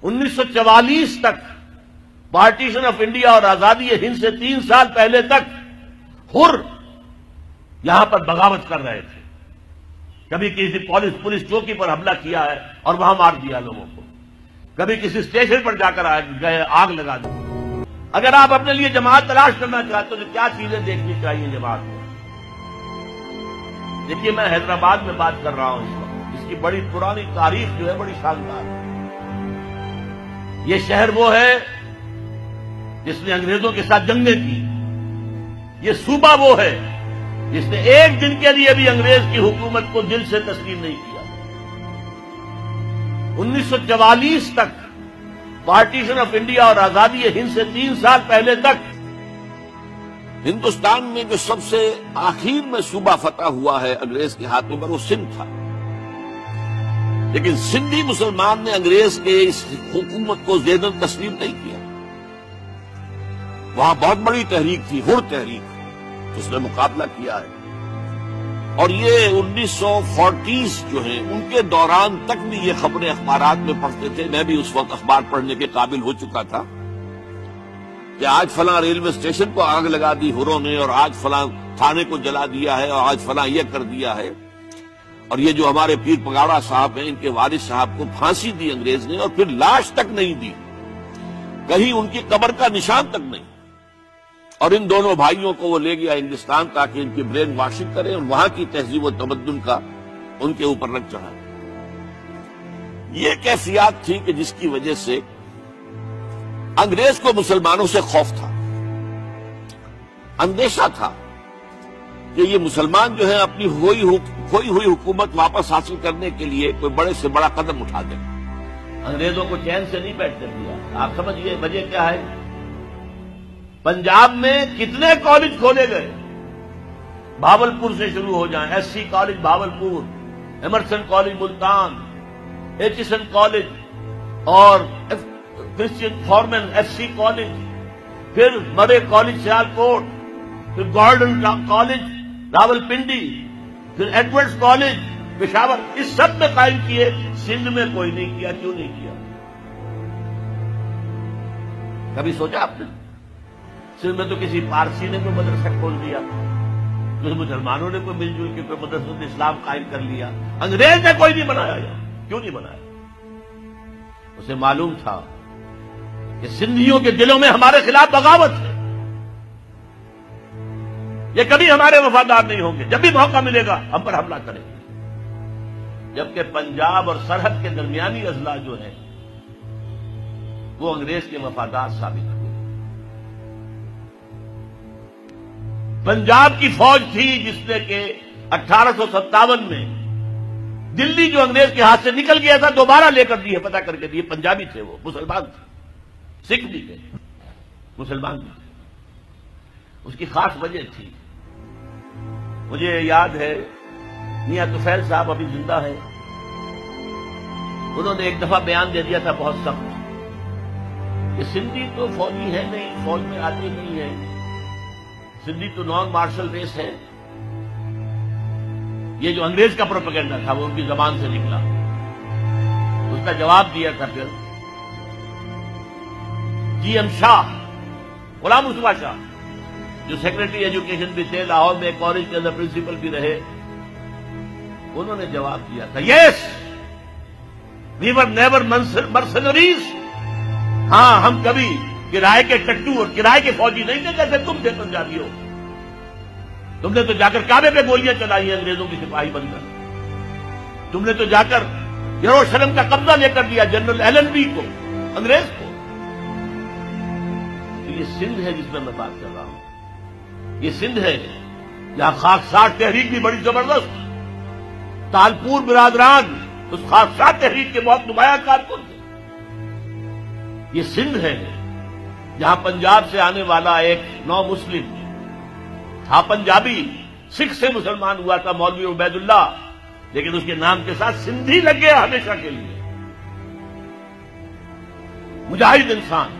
1944 تک partition of India اور آزادی ہند سے 3 سال پہلے تک حر یہاں پر بغاوت کر رہے تھے. کبھی کسی پولیس چوکی پر حملہ کیا ہے اور وہاں مار دیا لوگوں کو، کبھی کسی اسٹیشن پر جا کر گئے آگ لگا دی. اگر آپ اپنے لیے جماعت تلاش کرنا چاہتے ہو تو کیا چیزیں دیکھنی چاہیے جماعت میں؟ دیکھیے، میں حیدرآباد میں بات کر رہا ہوں اس وقت. اس کی بڑی پرانی تاریخ جو ہے بڑی شاندار ہے. یہ شہر وہ ہے جس نے انگریزوں کے ساتھ جنگیں کی. یہ صوبہ وہ ہے جس نے ایک دن کے لیے بھی انگریز کی حکومت کو دل سے تسلیم نہیں کیا. 1944 تک پارٹیشن آف انڈیا اور آزادی ہند سے 3 سال پہلے تک ہندوستان میں جو سب سے آخر میں صوبہ فتح ہوا ہے انگریز کے ہاتھوں پر وہ سندھ تھا. لیکن سندھی مسلمان نے انگریز کے اس حکومت کو ذہناً تسلیم نہیں کیا. وہاں بہت بڑی تحریک تھی، حر تحریک، اس نے مقابلہ کیا ہے. اور یہ 1940 جو ہیں ان کے دوران تک بھی یہ خبریں اخبارات میں پڑھتے تھے. میں بھی اس وقت اخبار پڑھنے کے قابل ہو چکا تھا کہ آج فلاں ریلوے اسٹیشن کو آگ لگا دی ہروں نے، اور آج فلاں تھانے کو جلا دیا ہے، اور آج فلاں یہ کر دیا ہے. اور یہ جو ہمارے پیر پگاڑا صاحب ہیں، ان کے والد صاحب کو پھانسی دی انگریز نے، اور پھر لاش تک نہیں دی، کہیں ان کی قبر کا نشان تک نہیں. اور ان دونوں بھائیوں کو وہ لے گیا ہندوستان تاکہ ان کی برین واشنگ کرے اور وہاں کی تہذیب و تمدن کا ان کے اوپر رنگ چڑھا. یہ کیفیات تھی کہ جس کی وجہ سے انگریز کو مسلمانوں سے خوف تھا، اندیشہ تھا کہ یہ مسلمان جو ہے اپنی کھوئی ہوئی حکومت واپس حاصل کرنے کے لیے کوئی بڑے سے بڑا قدم اٹھا دیں. انگریزوں کو چین سے نہیں بیٹھنے دیا. آپ سمجھیے وجہ کیا ہے؟ پنجاب میں کتنے کالج کھولے گئے؟ بھاولپور سے شروع ہو جائیں، S C college Bahawalpur, Emerson college Multan, Aitchison college اور Christian Forman F C college, پھر مرے کالج سیالکوٹ، پھر گارڈن کالج راولپنڈی، پھر ایڈورڈز کالج پشاور. اس سب میں قائم کیے، سندھ میں کوئی نہیں کیا. کیوں نہیں کیا؟ کبھی سوچا آپ نے؟ سندھ میں تو کسی پارسی نے کوئی مدرسہ کھول دیا، کچھ مسلمانوں نے کوئی مل جل کے کوئی مدرسۃ اسلام قائم کر لیا. انگریز نے کوئی نہیں بنایا. کیوں نہیں بنایا؟ اسے معلوم تھا کہ سندھیوں کے دلوں میں ہمارے خلاف بغاوت ہے. یہ کبھی ہمارے وفادار نہیں ہوں گے. جب بھی موقع ملے گا ہم پر حملہ کریں گے. جبکہ پنجاب اور سرحد کے درمیانی اضلاع جو ہیں وہ انگریز کے وفادار ثابت ہوئے. پنجاب کی فوج تھی جس نے کہ 1857 میں دلی جو انگریز کے ہاتھ سے نکل گیا تھا دوبارہ لے کر دیے، پتہ کر کے دیے. پنجابی تھے، وہ مسلمان تھے، سکھ بھی تھے، مسلمان بھی تھے. اس کی خاص وجہ تھی. مجھے یاد ہے میاں طفیل صاحب ابھی زندہ ہے، انہوں نے ایک دفعہ بیان دے دیا تھا بہت سخت کہ سندھی تو فوجی ہے نہیں، فوج میں آتے نہیں ہے، سندھی تو نان مارشل ریس ہے. یہ جو انگریز کا پروپیگنڈا تھا وہ ان کی زبان سے نکلا. اس کا جواب دیا تھا پھر جی ایم شاہ، غلام مصطفیٰ شاہ، جو سیکرٹری ایجوکیشن بھی تھے، لاہور میں ایک کالج کے اندر پرنسپل بھی رہے. انہوں نے جواب دیا تھا یس وی ور نیور مرسنریز. ہاں، ہم کبھی کرائے کے ٹٹو اور کرائے کے فوجی نہیں تھے جیسے تم تھے پنجابیوں. تم نے تو جا کر کعبے پہ گولیاں چلائی ہیں انگریزوں کی سپاہی بن کر. تم نے تو جا کر یروشلم کا قبضہ لے کر دیا جنرل ایلن بی کو، انگریز کو. تو یہ سندھ ہے جس میں بات کر رہا ہوں. یہ سندھ ہے جہاں خاکسار تحریک بھی بڑی زبردست. تالپور برادران اس خاکسار تحریک کے بہت نمایاں کارکن تھے. یہ سندھ ہے جہاں پنجاب سے آنے والا ایک نو مسلم تھا، پنجابی، سکھ سے مسلمان ہوا تھا، مولوی عبید اللہ، لیکن اس کے نام کے ساتھ سندھی لگ گیا ہمیشہ کے لیے. مجاہد انسان،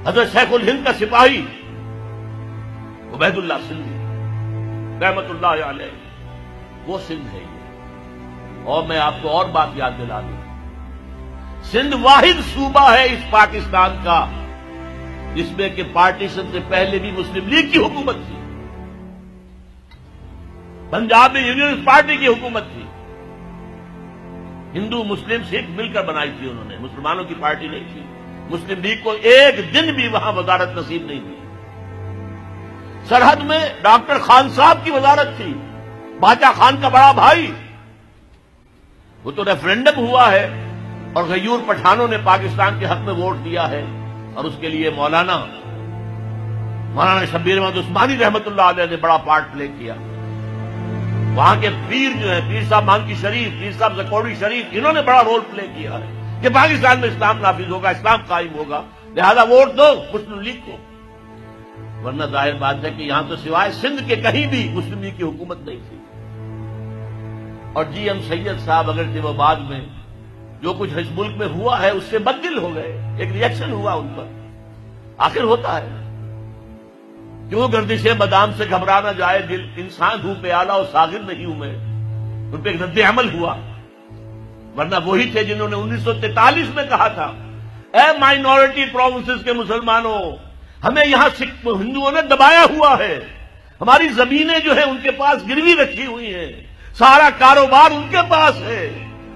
حضرت شیخ الہند کا سپاہی عبید اللہ سندھی رحمت اللہ علیہ، وہ سندھ ہے یہ. اور میں آپ کو اور بات یاد دلا دوں سندھ واحد صوبہ ہے اس پاکستان کا جس میں کہ پارٹیشن سے پہلے بھی مسلم لیگ کی حکومت تھی، پنجاب میں یونینسٹ پارٹی کی حکومت تھی، ہندو مسلم سکھ مل کر بنائی تھی انہوں نے، مسلمانوں کی پارٹی نہیں تھی۔ مسلم لیگ کو ایک دن بھی وہاں وزارت نصیب نہیں تھی۔ سرحد میں ڈاکٹر خان صاحب کی وزارت تھی، باچا خان کا بڑا بھائی، وہ تو ریفرینڈم ہوا ہے اور غیور پٹھانوں نے پاکستان کے حق میں ووٹ دیا ہے، اور اس کے لیے مولانا شبیر احمد عثمانی رحمت اللہ علیہ نے بڑا پارٹ پلے کیا۔ وہاں کے پیر جو ہیں، پیر صاحب مانکی شریف، پیر صاحب زکوڑی شریف، انہوں نے بڑا رول پلے کیا ہے کہ پاکستان میں اسلام نافذ ہوگا، اسلام قائم ہوگا، لہذا ووٹ دو مسلم لیگ کو۔ ورنہ ظاہر بات ہے کہ یہاں تو سوائے سندھ کے کہیں بھی مسلم لیگ کی حکومت نہیں تھی۔ اور جی ایم سید صاحب اگرچہ وہ بعد میں جو کچھ اس ملک میں ہوا ہے اس سے بددل ہو گئے، ایک ریئیکشن ہوا ان پر، آخر ہوتا ہے، کیوں گردش بادام سے گھبرا نہ جائے دل، انسان ہوں پیالہ اور ساغر نہیں ہوں میں، ان پہ ایک رد عمل ہوا۔ ورنہ وہی تھے جنہوں نے 1943 میں کہا تھا، اے مائنورٹی پروونسز کے مسلمانوں، ہمیں یہاں ہندوؤں نے دبایا ہوا ہے، ہماری زمینیں جو ہیں ان کے پاس گروی رکھی ہوئی ہیں، سارا کاروبار ان کے پاس ہے،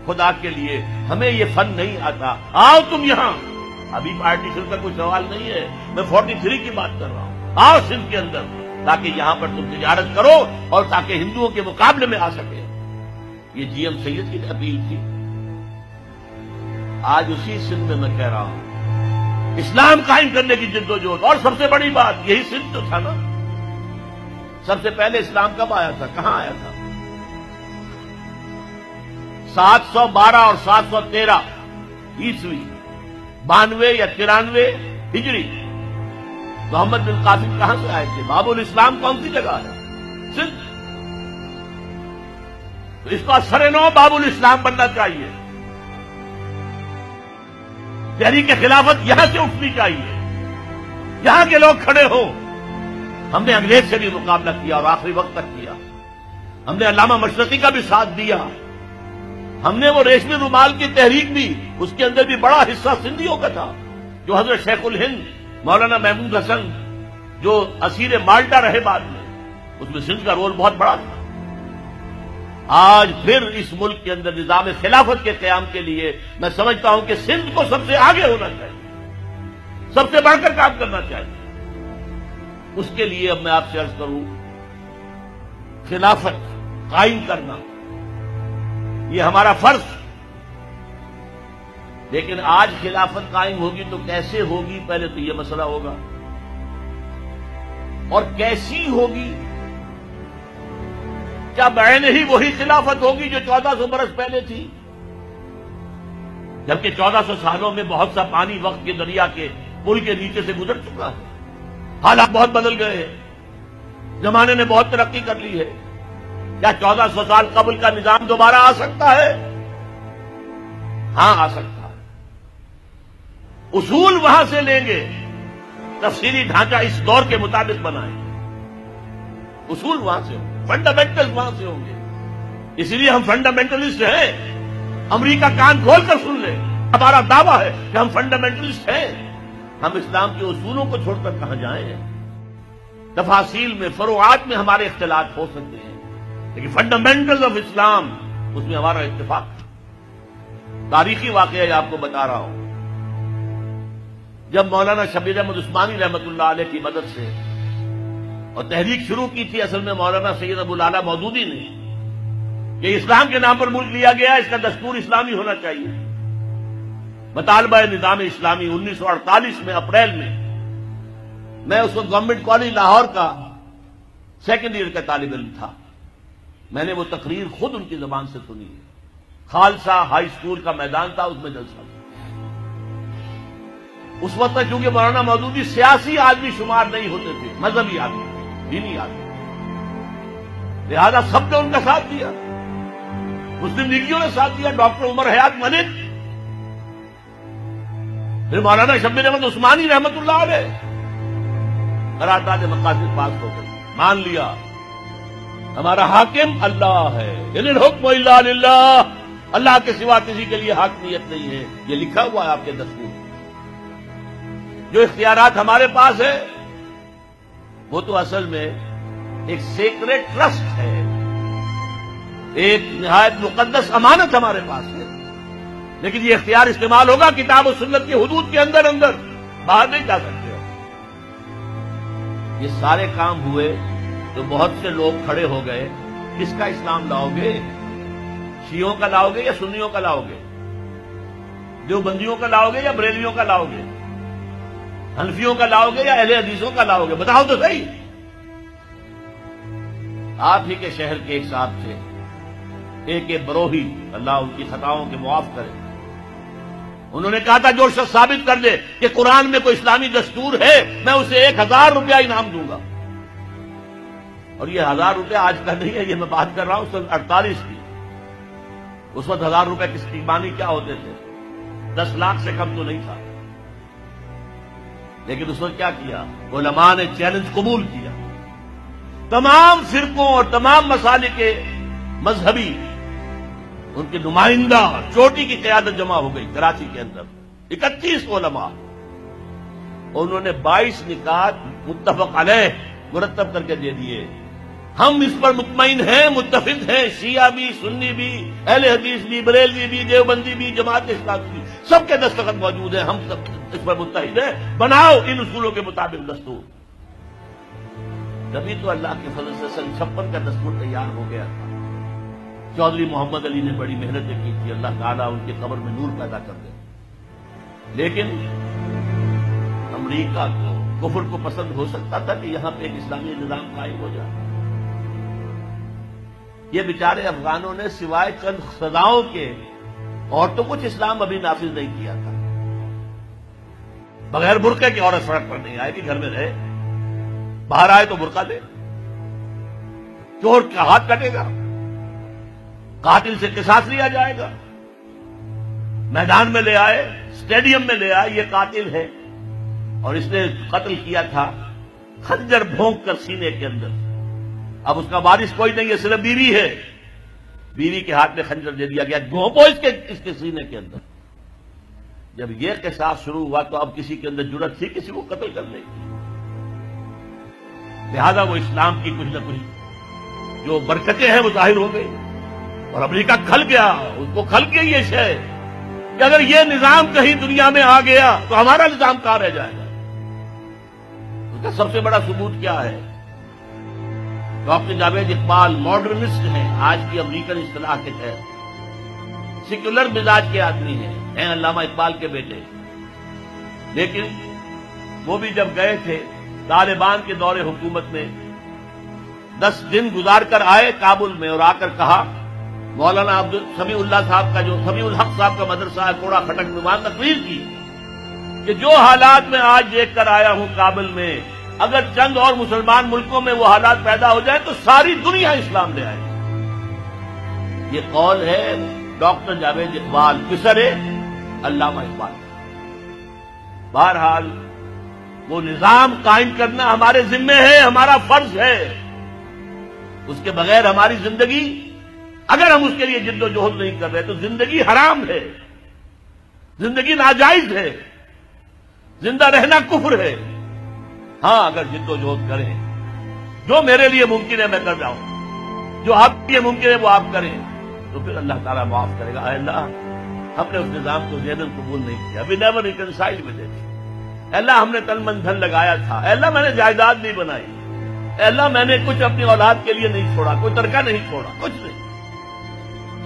خدا کے لیے ہمیں یہ فن نہیں آتا، آؤ تم یہاں۔ ابھی پارٹیشن کا کوئی سوال نہیں ہے، میں 43 کی بات کر رہا ہوں، آؤ سندھ کے اندر تاکہ یہاں پر تم تجارت کرو اور تاکہ ہندوؤں کے مقابلے میں آ سکے۔ یہ جی ایم سید کی اپیل تھی۔ آج اسی سندھ میں کہہ رہا ہوں، اسلام قائم کرنے کی جد و جہد، اور سب سے بڑی بات یہی سندھ تو تھا نا۔ سب سے پہلے اسلام کب آیا تھا، کہاں آیا تھا؟ 712 اور 713 عیسوی، 92 یا 93 ہجری۔ محمد بن قاسم کہاں سے آئے تھے؟ باب الاسلام کون سی جگہ ہے؟ سندھ۔ تو اس کا سرنو باب الاسلام بننا چاہیے، تحریک خلافت یہاں سے اٹھنی چاہیے، یہاں کے لوگ کھڑے ہوں۔ ہم نے انگریز سے بھی مقابلہ کیا اور آخری وقت تک کیا، ہم نے علامہ مشرقی کا بھی ساتھ دیا، ہم نے وہ ریشمی رومال کی تحریک بھی، اس کے اندر بھی بڑا حصہ سندھیوں کا تھا، جو حضرت شیخ الہند مولانا محمود حسن جو اسیر مالٹا رہے بعد میں، اس میں سندھ کا رول بہت بڑا تھا۔ آج پھر اس ملک کے اندر نظام خلافت کے قیام کے لیے میں سمجھتا ہوں کہ سندھ کو سب سے آگے ہونا چاہیے، سب سے بڑھ کر کام کرنا چاہیے۔ اس کے لیے اب میں آپ سے عرض کروں، خلافت قائم کرنا یہ ہمارا فرض، لیکن آج خلافت قائم ہوگی تو کیسے ہوگی، پہلے تو یہ مسئلہ ہوگا، اور کیسی ہوگی؟ کیا بعین ہی وہی خلافت ہوگی جو 1400 برس پہلے تھی؟ جبکہ 1400 سالوں میں بہت سا پانی وقت کے دریا کے پل کے نیچے سے گزر چکا ہے، حالات بہت بدل گئے ہیں، زمانے نے بہت ترقی کر لی ہے۔ کیا 1400 سال قبل کا نظام دوبارہ آ سکتا ہے؟ ہاں آ سکتا ہے، اصول وہاں سے لیں گے، تفصیلی ڈھانچہ اس دور کے مطابق بنائیں، اصول وہاں سے ہوں گے، فنڈامنٹل وہاں سے ہوں گے۔ اسی لیے ہم فنڈامنٹلسٹ ہیں، امریکہ کان کھول کر سن لے، ہمارا دعویٰ ہے کہ ہم فنڈامنٹلسٹ ہیں۔ ہم اسلام کے اصولوں کو چھوڑ کر کہاں جائیں؟ تفاصیل میں، فروعات میں ہمارے اختلاف ہو سکتے ہیں، لیکن فنڈامنٹل آف اسلام اس میں ہمارا اتفاق ہے۔ تاریخی واقعہ آپ کو بتا رہا ہوں، جب مولانا شبیر احمد عثمانی رحمت اللہ علیہ کی مدد سے اور تحریک شروع کی تھی اصل میں مولانا سید ابو الاعلیٰ مودودی نے کہ اسلام کے نام پر ملک لیا گیا، اس کا دستور اسلامی ہونا چاہیے، مطالبہ نظام اسلامی 1948 میں اپریل میں اس وقت گورنمنٹ کالج لاہور کا سیکنڈ ایئر کا طالب علم تھا، میں نے وہ تقریر خود ان کی زبان سے سنی ہے، خالصہ ہائی اسکول کا میدان تھا، اس میں جلسہ تھا۔ اس وقت تک چونکہ مولانا مودودی سیاسی آدمی شمار نہیں ہوتے تھے، مذہبی آدمی، دینی آدمی، لہذا سب نے ان کا ساتھ دیا، مسلم لیگیوں نے ساتھ دیا، ڈاکٹر عمر حیات ملک، پھر مولانا شبیر احمد عثمانی رحمت اللہ علیہ، قرارداد مقاصد پاس ہو گئی، مان لیا ہمارا حاکم اللہ ہے، ان الحکم الا للہ، اللہ کے سوا کسی کے لیے حاکمیت نہیں ہے، یہ لکھا ہوا ہے آپ کے دستور۔ جو اختیارات ہمارے پاس ہے وہ تو اصل میں ایک سیکریٹ ٹرسٹ ہے، ایک نہایت مقدس امانت ہمارے پاس ہے، لیکن یہ اختیار استعمال ہوگا کتاب و سنت کی حدود کے اندر، باہر نہیں جا سکتے۔ یہ سارے کام ہوئے تو بہت سے لوگ کھڑے ہو گئے، کس کا اسلام لاؤ گے؟ شیعوں کا لاؤ گے یا سنیوں کا لاؤ گے؟ دیوبندیوں کا لاؤ گے یا بریلویوں کا لاؤ گے؟ حنفیوں کا لاؤ گے یا اہل حدیثوں کا لاؤ گے؟ بتاؤ تو صحیح۔ آپ ہی کے شہر کے ایک صاحب تھے، ایک بروہی، اللہ ان کی خطاؤں کے معاف کرے، انہوں نے کہا تھا جو شخص ثابت کر دے کہ قرآن میں کوئی اسلامی دستور ہے میں اسے 1000 روپیہ انعام دوں گا۔ اور یہ 1000 روپیہ آج کا نہیں ہے، یہ میں بات کر رہا ہوں سن 48 کی۔ اس وقت 1000 روپے کس کی معنی کیا ہوتے تھے؟ 10 لاکھ سے کم تو نہیں تھا۔ لیکن اس وقت کیا کیا؟ علماء نے چیلنج قبول کیا، تمام فرقوں اور تمام مسالک کے مذہبی ان کے نمائندہ چوٹی کی قیادت جمع ہو گئی کراچی کے اندر، 31 علماء، اور انہوں نے 22 نکات متفق علیہ مرتب کر کے دے دیے۔ ہم اس پر مطمئن ہیں، متفق ہیں، شیعہ بھی، سنی بھی، اہل حدیث بھی، بریلوی بھی، دیوبندی بھی، جماعت اسلامی بھی، سب کے دستخط موجود ہیں، ہم سب اس پر متحد ہیں، بناؤ ان اصولوں کے مطابق دستور۔ تبھی تو اللہ کے فضل سے سن 56 کا دستور تیار ہو گیا تھا۔ چودھری محمد علی نے بڑی محنتیں کی تھی، اللہ تعالیٰ ان کی قبر میں نور پیدا کر دے۔ لیکن امریکہ کو کفر کو پسند ہو سکتا تھا کہ یہاں پہ ایک اسلامی نظام قائم ہو جائے۔ یہ بیچارے افغانوں نے سوائے چند سزاؤں کے اور تو کچھ اسلام ابھی نافذ نہیں کیا تھا۔ بغیر برقعے کی عورت سڑک پر نہیں آئے گی، گھر میں رہے، باہر آئے تو برقع دے، چور کا ہاتھ کٹے گا، قاتل سے قصاص لیا جائے گا، میدان میں لے آئے، اسٹیڈیم میں لے آئے، یہ قاتل ہے اور اس نے قتل کیا تھا خنجر بھونک کر سینے کے اندر۔ اب اس کا وارث کوئی نہیں ہے، صرف بیوی ہے، بیوی کے ہاتھ میں خنجر دے دیا گیا، گھونپو اس کے سینے کے اندر۔ جب یہ قصاص شروع ہوا تو اب کسی کے اندر جرأت تھی کسی کو قتل کرنے کی؟ لہذا وہ اسلام کی کچھ نہ کچھ جو برکتیں ہیں وہ ظاہر ہو گئی، اور امریکہ کھل گیا، اس کو کھل کے یہ شے کہ اگر یہ نظام کہیں دنیا میں آ گیا تو ہمارا نظام کہاں رہ جائے گا۔ اس کا سب سے بڑا ثبوت کیا ہے؟ ڈاکٹر جاوید اقبال ماڈرنسٹ ہیں، آج کی امریکن اصطلاح کے تحت سیکولر مزاج کے آدمی ہیں علامہ اقبال کے بیٹے، لیکن وہ بھی جب گئے تھے طالبان کے دور حکومت میں 10 دن گزار کر آئے کابل میں، اور آ کر کہا مولانا سمیع اللہ صاحب کا جو سمیع الحق صاحب کا مدرسہ ہے کوڑا کھٹک میں، وہاں تقریر کی کہ جو حالات میں آج دیکھ کر آیا ہوں کابل میں، اگر چند اور مسلمان ملکوں میں وہ حالات پیدا ہو جائیں تو ساری دنیا اسلام لے آئے گی۔ یہ قول ہے ڈاکٹر جاوید اقبال، پسر علامہ اقبال۔ بہرحال وہ نظام قائم کرنا ہمارے ذمے ہے، ہمارا فرض ہے، اس کے بغیر ہماری زندگی، اگر ہم اس کے لیے جد و جہد نہیں کر رہے تو زندگی حرام ہے، زندگی ناجائز ہے، زندہ رہنا کفر ہے۔ ہاں اگر جد و جہد کریں، جو میرے لیے ممکن ہے میں کر جاؤں، جو آپ کے لیے ممکن ہے وہ آپ کریں، تو پھر اللہ تعالیٰ معاف کرے گا۔ اے اللہ، ہم نے اس نظام کو ذہناً قبول نہیں کیا، we never reconciled with it۔ اے اللہ، ہم نے تن من دھن لگایا تھا، اے اللہ میں نے جائیداد نہیں بنائی، اے اللہ میں نے کچھ اپنی اولاد کے لیے نہیں چھوڑا، کوئی ترکہ نہیں چھوڑا، کچھ نہیں،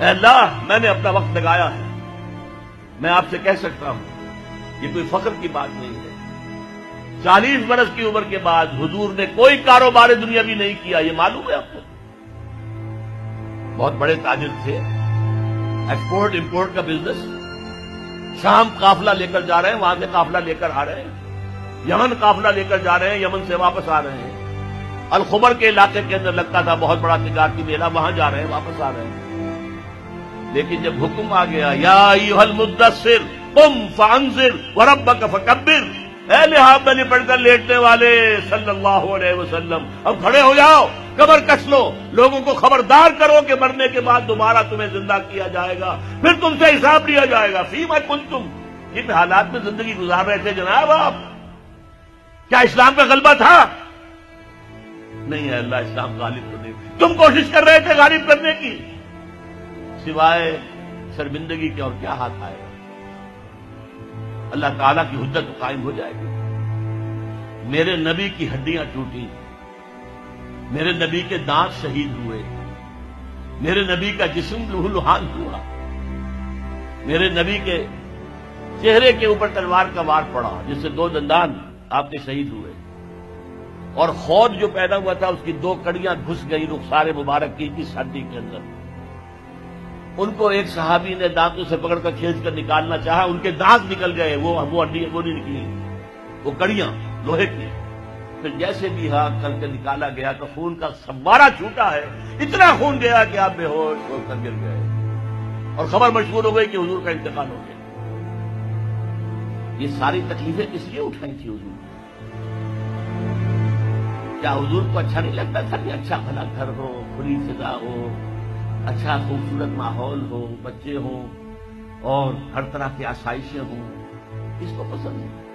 اے اللہ میں نے اپنا وقت لگایا ہے۔ میں آپ سے کہہ سکتا ہوں یہ کوئی فخر کی بات نہیں ہے، 40 برس کی عمر کے بعد حضور نے کوئی کاروبار دنیاوی نہیں کیا، یہ معلوم ہے آپ کو۔ بہت بڑے تاجر تھے، ایکسپورٹ امپورٹ کا بزنس، شام قافلہ لے کر جا رہے ہیں، وہاں سے قافلہ لے کر آ رہے ہیں، یمن قافلہ لے کر جا رہے ہیں، یمن سے واپس آ رہے ہیں، الخبر کے علاقے کے اندر لگتا تھا بہت بڑا تجارتی میلہ، وہاں جا رہے ہیں، واپس آ رہے ہیں۔ لیکن جب حکم آ گیا یا ایھا المدثر قم فانذر وربک فکبر، اے لحاف میں لپٹ کر لیٹنے والے صلی اللہ علیہ وسلم، اب کھڑے ہو جاؤ، قبر کس لو، لوگوں کو خبردار کرو کہ مرنے کے بعد دوبارہ تمہیں زندہ کیا جائے گا، پھر تم سے حساب لیا جائے گا۔ فیما کنتم، کن حالات میں زندگی گزار رہے تھے جناب آپ؟ کیا اسلام کا غلبہ تھا؟ نہیں ہے اللہ، اسلام غالب تو نہیں، تم کوشش کر رہے تھے غالب کرنے کی، سوائے شرمندگی کے اور کیا ہاتھ آئے گا؟ اللہ تعالیٰ کی حجت قائم ہو جائے گی۔ میرے نبی کی ہڈیاں ٹوٹی، میرے نبی کے دانت شہید ہوئے، میرے نبی کا جسم لہو لہان ہوا، میرے نبی کے چہرے کے اوپر تلوار کا وار پڑا جس سے 2 دندان آپ کے شہید ہوئے، اور خود جو پیدا ہوا تھا اس کی 2 کڑیاں گھس گئی رخسار مبارک کی اس ہڈی کے اندر۔ ان کو ایک صحابی نے دانتوں سے پکڑ کر کھینچ کر نکالنا چاہا، ان کے دانت نکل گئے، وہ ہڈی وہ نہیں نکلی، وہ کڑیاں لوہے کی۔ پھر جیسے بھی ہاتھ کر کے نکالا گیا تو خون کا فوارہ چھوٹا ہے، اتنا خون گیا کہ آپ بے ہوش ہو کر گر گئے، اور خبر مشہور ہو گئی کہ حضور کا انتقال ہو گیا۔ یہ ساری تکلیفیں کس لیے اٹھائی تھی حضور؟ کیا حضور کو اچھا نہیں لگتا تھا کہ اچھا بھلا گھر ہو، کھلی فضا ہو، اچھا خوبصورت ماحول ہو، بچے ہوں اور ہر طرح کی آسائشیں ہوں؟ اس کو پسند ہے۔